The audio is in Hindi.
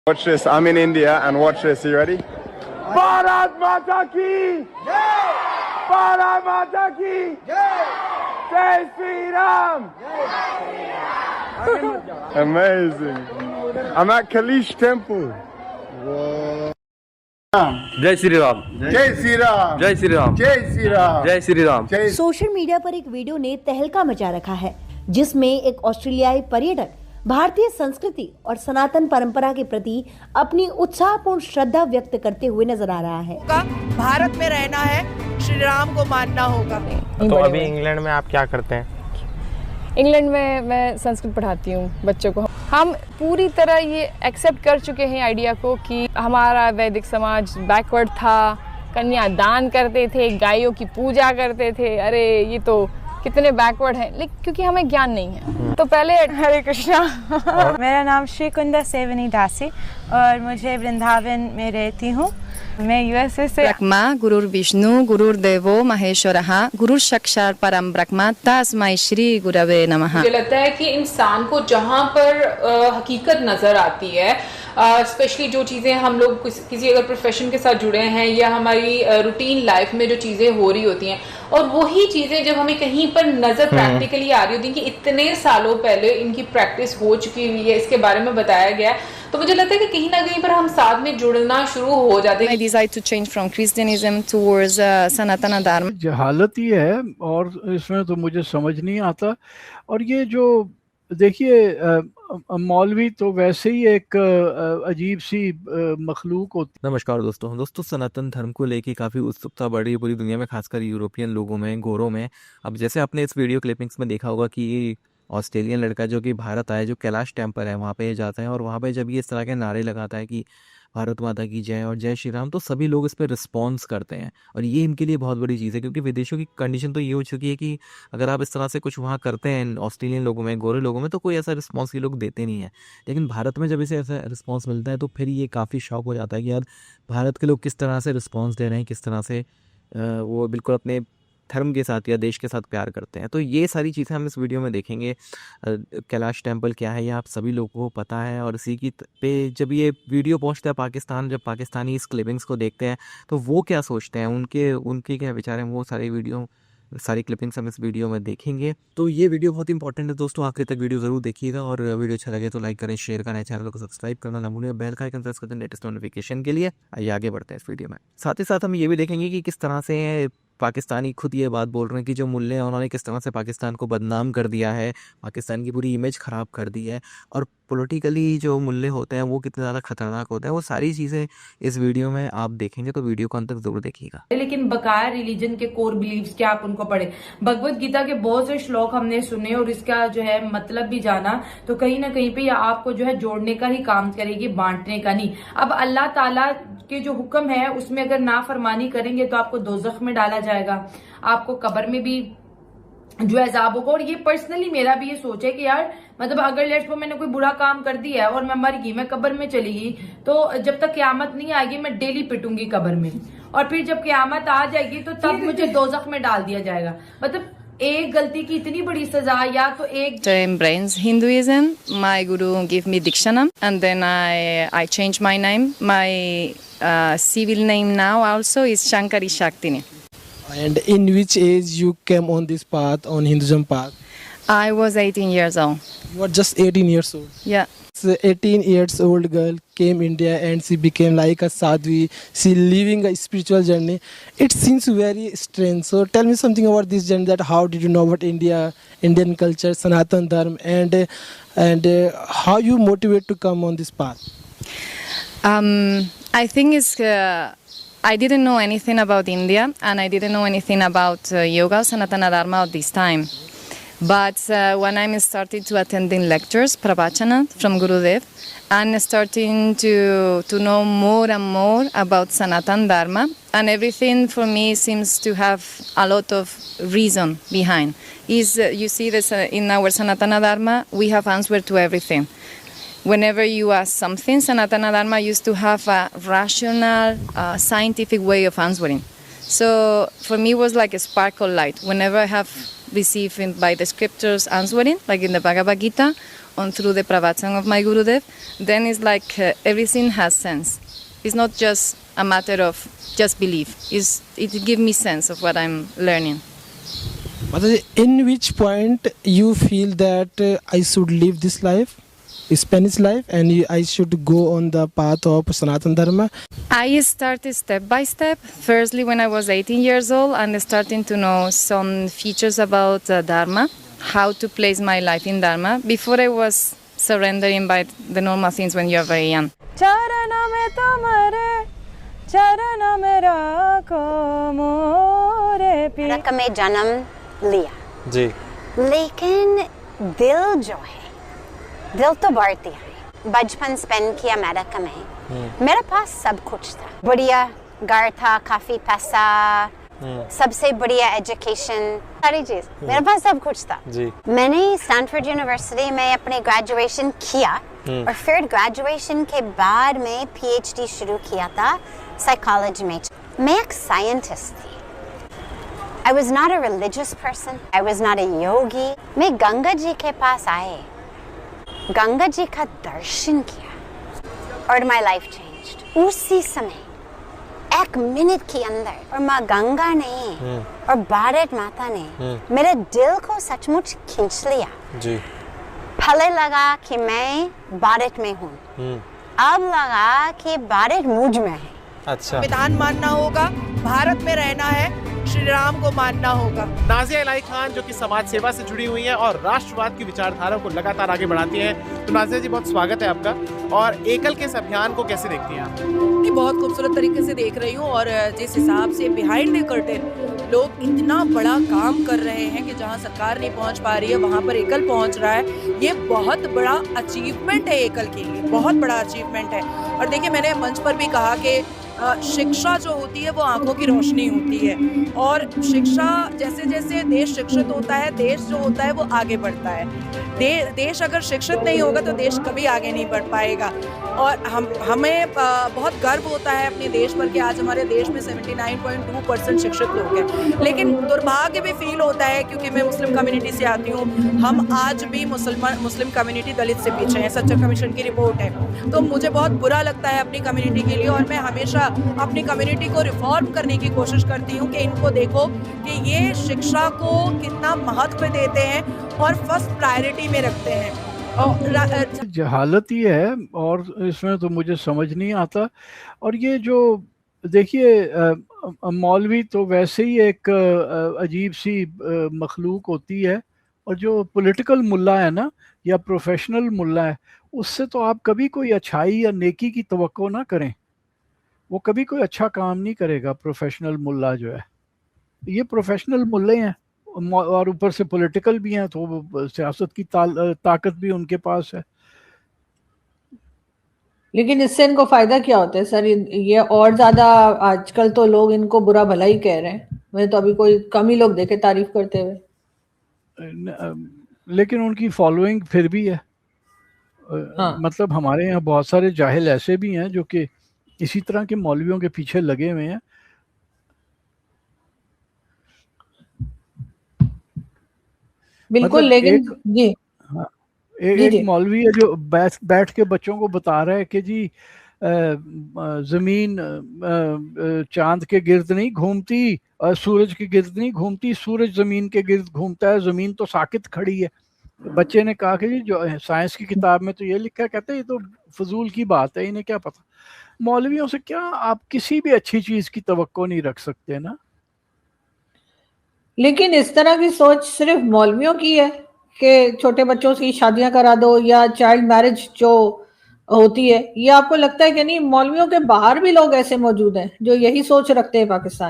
Watch this. I'm in India and watch this. You ready? Bharat Mata ki Jai! Bharat Mata ki Jai! Jai Shri Ram! Amazing. I'm at Kalish Temple. Whoa. जय श्री राम, जय श्री राम, जय श्री राम, जय श्री राम, जय श्री राम। सोशल मीडिया पर एक वीडियो ने तहलका मचा रखा है, जिसमें एक ऑस्ट्रेलियाई पर्यटक भारतीय संस्कृति और सनातन परंपरा के प्रति अपनी उत्साहपूर्ण श्रद्धा व्यक्त करते हुए नजर आ रहा है। भारत में रहना है, श्री राम को मानना होगा। तो अभी इंग्लैंड में आप क्या करते हैं? इंग्लैंड में मैं संस्कृत पढ़ाती हूँ बच्चों को। हम पूरी तरह ये एक्सेप्ट कर चुके हैं आइडिया को कि हमारा वैदिक समाज बैकवर्ड था, कन्यादान करते थे, गायों की पूजा करते थे। अरे ये तो कितने बैकवर्ड हैं, लेकिन क्योंकि हमें ज्ञान नहीं है। तो पहले हरे कृष्णा। मेरा नाम श्री कुंदा सेवनी दासी और मुझे वृंदावन में रहती हूँ। मैं यूएसए से। ब्रह्मा गुरुर विष्णु गुरुर्देवो महेश्वरः गुरुर साक्षात् परम ब्रह्म तस्मै श्री गुरवे नमः। मुझे लगता है कि इंसान को जहाँ पर हकीकत नजर आती है, स्पेशली जो चीज़ें हम लोग किसी अगर प्रोफेशन के साथ जुड़े हैं या हमारी रूटीन लाइफ में जो चीज़ें हो रही होती हैं, और वही चीज़ें जब हमें कहीं पर नजर प्रैक्टिकली आ रही होती हैं कि इतने सालों पहले इनकी प्रैक्टिस हो चुकी हुई है, इसके बारे में बताया गया है, तो मुझे लगता है कि कहीं ना कहीं पर हम साथ में जुड़ना शुरू हो जाते हैं। I decide to change from Christianism towards Sanatana Dharma। हालत ये है और इसमें तो मुझे समझ नहीं आता। और ये जो देखिए मौलवी तो वैसे ही एक अजीब सी मखलूक होती। नमस्कार दोस्तों, सनातन धर्म को लेके काफ़ी उत्सुकता बढ़ रही है पूरी दुनिया में, खासकर यूरोपियन लोगों में, गोरों में। अब जैसे आपने इस वीडियो क्लिपिंग्स में देखा होगा कि ऑस्ट्रेलियन लड़का जो कि भारत आया, जो कैलाश टेम्पल है वहाँ पे जाता है और वहाँ पे जब ये इस तरह के नारे लगाता है कि भारत माता की जय और जय श्री राम, तो सभी लोग इस पर रिस्पॉन्स करते हैं। और ये इनके लिए बहुत बड़ी चीज़ है, क्योंकि विदेशों की कंडीशन तो ये हो चुकी है कि अगर आप इस तरह से कुछ वहाँ करते हैं ऑस्ट्रेलियन लोगों में, गोरे लोगों में, तो कोई ऐसा रिस्पॉन्स ये लोग देते नहीं है। लेकिन भारत में जब इसे ऐसा रिस्पॉन्स मिलता है तो फिर ये काफ़ी शौक हो जाता है कि यार भारत के लोग किस तरह से रिस्पॉन्स दे रहे हैं, किस तरह से वो बिल्कुल अपने धर्म के साथ या देश के साथ प्यार करते हैं। तो ये सारी चीज़ें हम इस वीडियो में देखेंगे। कैलाश टेम्पल क्या है ये आप सभी लोगों को पता है, और इसी की पे जब ये वीडियो पहुंचता है पाकिस्तान, जब पाकिस्तानी इस क्लिपिंग्स को देखते हैं तो वो क्या सोचते हैं, उनके क्या विचार हैं, वो सारी क्लिपिंग्स हम इस वीडियो में देखेंगे। तो ये वीडियो बहुत इंपॉर्टेंट है दोस्तों, आखिर तक वीडियो ज़रूर देखिएगा, और वीडियो अच्छा लगे तो लाइक करें, शेयर करें, चैनल को सब्सक्राइब करना ना भूलें, बेल का आइकन प्रेस करते हैं लेटेस्ट नोटिफिकेशन के लिए। आइए आगे बढ़ते हैं इस वीडियो में। साथ ही साथ हम ये भी देखेंगे कि किस तरह से पाकिस्तानी खुद ये बात बोल रहे हैं कि जो मुल्ले हैं उन्होंने किस तरह से पाकिस्तान को बदनाम कर दिया है, पाकिस्तान की पूरी इमेज ख़राब कर दी है, और पॉलिटिकली जो मुल्ले होते हैं वो कितने ज़्यादा खतरनाक होते हैं। वो सारी चीज़ें इस वीडियो में आप देखेंगे, तो वीडियो को अंत तक जरूर देखिएगा। लेकिन बकाया रिलीजन के कोर बिलीव्स क्या आप उनको पढ़े। भगवत गीता के बहुत से श्लोक हमने सुने और इसका जो है मतलब भी जाना, तो कहीं ना कहीं पे ये आपको जो है जोड़ने का ही काम करेगी, बांटने का नहीं। अब अल्लाह ताला के जो हुक्म है उसमें अगर नाफरमानी करेंगे तो आपको दोज़ख में डाला जाएगा, आपको कब्र में भी जो अज़ाब होगा। और ये पर्सनली मेरा भी ये सोच है कि यार मतलब अगर लेट्स सपोज मैंने कोई बुरा काम कर दिया है और मैं मर गई, मैं कब्र में चली गई, तो जब तक क़यामत नहीं आएगी मैं डेली पिटूंगी कब्र में, और फिर जब क़यामत आ जाएगी तो तब मुझे दोज़ख में डाल दिया जाएगा। मतलब एक गलती की इतनी बड़ी सजा, या तो एक To embrace Hinduism, my guru gave me Dikshanam, and then I changed my name. My civil name now also is Shankari Shaktini. And in which age you came on this path, on Hinduism path? I was 18 years old. You were just 18 years old. Yeah. So 18 years old girl came India and she became like a sadhvi. She living a spiritual journey. It seems very strange. So tell me something about this journey. That how did you know about India, Indian culture, Sanatan Dharma, and how you motivate to come on this path? I think it's. I didn't know anything about India, and I didn't know anything about yoga, Sanatana Dharma at this time. But when I'm starting to attending lectures, pravachana from Gurudev, and starting to know more and more about Sanatan Dharma, and everything for me seems to have a lot of reason behind. You see this in our Sanatana Dharma, we have answer to everything. Whenever you ask something, Sanatana Dharma used to have a rational, scientific way of answering. So for me, it was like a sparkle light. Whenever I have received by the scriptures answering, like in the Bhagavad Gita, on through the pravachan of my Gurudev, then it's like everything has sense. It's not just a matter of just belief. It gives me sense of what I'm learning. In which point you feel that I should live this life, Spanish life, and I should go on the path of Sanatan Dharma? I started step by step. Firstly, when I was 18 years old, and starting to know some features about Dharma, how to place my life in Dharma, before I was surrendering by the normal things when you're very young. America में जन्म लिया जी, लेकिन दिल जो है, दिल तो भारतीय है। बचपन स्पेंड किया अमेरिका में। मेरे पास सब कुछ था, बढ़िया घर था, काफी पैसा, सबसे बढ़िया एजुकेशन, सारी चीज मेरे पास सब कुछ था जी। मैंने स्टैनफोर्ड यूनिवर्सिटी में अपने ग्रेजुएशन किया और फिर ग्रेजुएशन के बाद में पीएचडी शुरू किया था साइकोलॉजी में। मैं एक साइंटिस्ट थी। I was not a religious person. I was not a yogi. मैं गंगा जी के पास आए, गंगा जी का दर्शन किया और my life changed. उसी समय, एक मिनट के अंदर, और माँ गंगा ने और भारत माता ने मेरे दिल को सचमुच खींच लिया जी। पहले लगा कि मैं भारत में हूँ, अब लगा कि भारत मुझ में है। अच्छा, संविधान मानना होगा, भारत में रहना है, श्री राम को मानना होगा। नाज़िया इलाही खान जो कि समाज सेवा से जुड़ी हुई हैं और राष्ट्रवाद की विचारधारा को लगातार आगे बढ़ाती हैं, तो नाज़िया जी बहुत स्वागत है आपका। और एकल के इस अभियान को कैसे देखती हैं आप? बहुत खूबसूरत तरीके से देख रही हूँ, और जिस हिसाब से बिहाइंड द कर्टेन लोग इतना बड़ा काम कर रहे हैं कि जहाँ सरकार नहीं पहुँच पा रही है वहाँ पर एकल पहुँच रहा है। ये बहुत बड़ा अचीवमेंट है एकल के लिए, बहुत बड़ा अचीवमेंट है। और देखिए, मैंने मंच पर भी कहा कि शिक्षा जो होती है वो आंखों की रोशनी होती है, और शिक्षा जैसे जैसे देश शिक्षित होता है, देश जो होता है वो आगे बढ़ता है। देश अगर शिक्षित नहीं होगा तो देश कभी आगे नहीं बढ़ पाएगा। और हमें बहुत गर्व होता है अपने देश पर कि आज हमारे देश में 79.2% शिक्षित लोग हैं। लेकिन दुर्भाग्य भी फील होता है, क्योंकि मैं मुस्लिम कम्युनिटी से आती हूँ, हम आज भी मुस्लिम कम्युनिटी दलित से पीछे हैं। सच्चा कमीशन की रिपोर्ट है। तो मुझे बहुत बुरा लगता है अपनी कम्युनिटी के लिए, और मैं हमेशा अपनी कम्युनिटी को रिफॉर्म करने की कोशिश करती हूँ कि इनको देखो कि ये शिक्षा को कितना महत्व देते हैं और फर्स्ट प्रायोरिटी में रखते हैं। हालत ये है, और इसमें तो मुझे समझ नहीं आता। और ये जो देखिए, मौलवी तो वैसे ही एक अजीब सी मखलूक होती है, और जो पॉलिटिकल मुल्ला है ना, या प्रोफेशनल मुल्ला है, उससे तो आप कभी कोई अच्छाई या नेकी की तवक्को ना करें। वो कभी कोई अच्छा काम नहीं करेगा। प्रोफेशनल मुल्ला जो है, ये प्रोफेशनल मुल्ले हैं और ऊपर से पॉलिटिकल भी हैं, तो सियासत की ताकत भी उनके पास है। लेकिन इससे इनको फायदा क्या होता है सर? ये और ज्यादा आजकल तो लोग इनको बुरा भला ही कह रहे हैं। मैंने तो अभी कोई कम ही लोग देखे तारीफ करते हुए। लेकिन उनकी फॉलोइंग फिर भी है। हाँ। मतलब हमारे यहाँ बहुत सारे जाहिल ऐसे भी हैं जो कि इसी तरह के मौलवियों के पीछे लगे हुए हैं। बिल्कुल, मतलब लेकिन जी एक मौलवी है जो बैठ के बच्चों को बता रहा है कि जी जमीन चांद के गिर्द नहीं घूमती, सूरज के गिर्द नहीं घूमती, सूरज जमीन के गिर्द घूमता है, जमीन तो साकित खड़ी है। बच्चे ने कहा कि जी जो साइंस की किताब में तो ये लिखा है। कहते हैं ये तो फजूल की बात है, इन्हें क्या पता। मौलवियों से क्या आप किसी भी अच्छी चीज की तवक्को नहीं रख सकते ना। लेकिन इस तरह की सोच सिर्फ मौलवियों की है कि छोटे बच्चों की शादियां करा दो या चाइल्ड मैरिज जो होती है, ये आपको लगता है कि नहीं मौलवियों के बाहर भी लोग ऐसे मौजूद हैं जो यही सोच रखते हैं पाकिस्तान